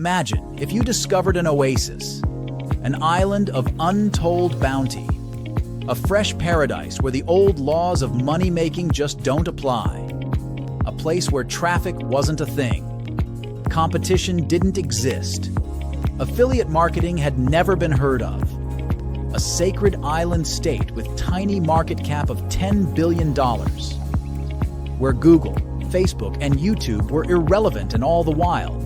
Imagine if you discovered an oasis, an island of untold bounty, a fresh paradise where the old laws of money-making just don't apply, a place where traffic wasn't a thing, competition didn't exist, affiliate marketing had never been heard of, a sacred island state with tiny market cap of $10 billion, where Google, Facebook, and YouTube were irrelevant, and all the while,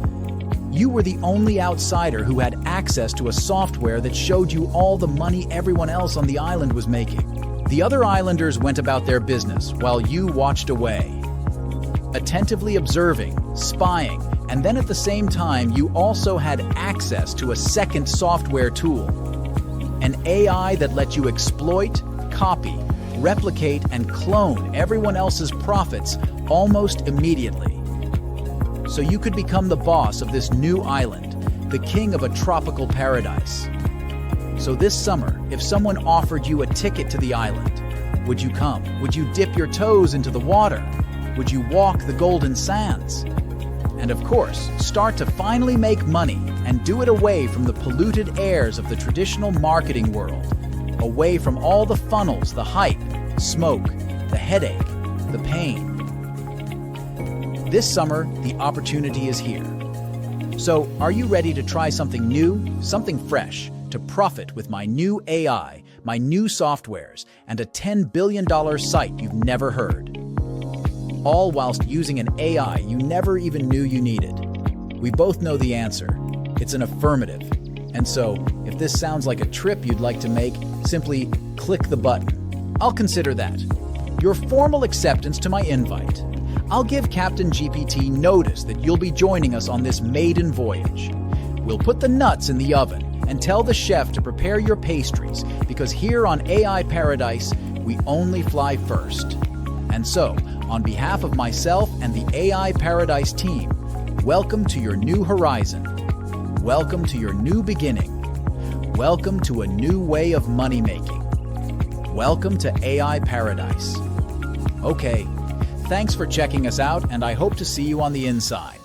you were the only outsider who had access to a software that showed you all the money everyone else on the island was making. The other islanders went about their business while you watched away, attentively observing, spying, and then at the same time you also had access to a second software tool, an AI that let you exploit, copy, replicate, and clone everyone else's profits almost immediately. So you could become the boss of this new island, the king of a tropical paradise. So this summer, if someone offered you a ticket to the island, would you come? Would you dip your toes into the water? Would you walk the golden sands? And of course, start to finally make money and do it away from the polluted airs of the traditional marketing world, away from all the funnels, the hype, smoke, the headache, the pain. This summer, the opportunity is here. So, are you ready to try something new, something fresh, to profit with my new AI, my new softwares, and a $10 billion site you've never heard? All whilst using an AI you never even knew you needed. We both know the answer. It's an affirmative. And so, if this sounds like a trip you'd like to make, simply click the button. I'll consider that your formal acceptance to my invite. I'll give Captain GPT notice that you'll be joining us on this maiden voyage. We'll put the nuts in the oven and tell the chef to prepare your pastries, because here on AI Paradise, we only fly first. And so, on behalf of myself and the AI Paradise team, welcome to your new horizon. Welcome to your new beginning. Welcome to a new way of money making. Welcome to AI Paradise. Okay, thanks for checking us out, and I hope to see you on the inside.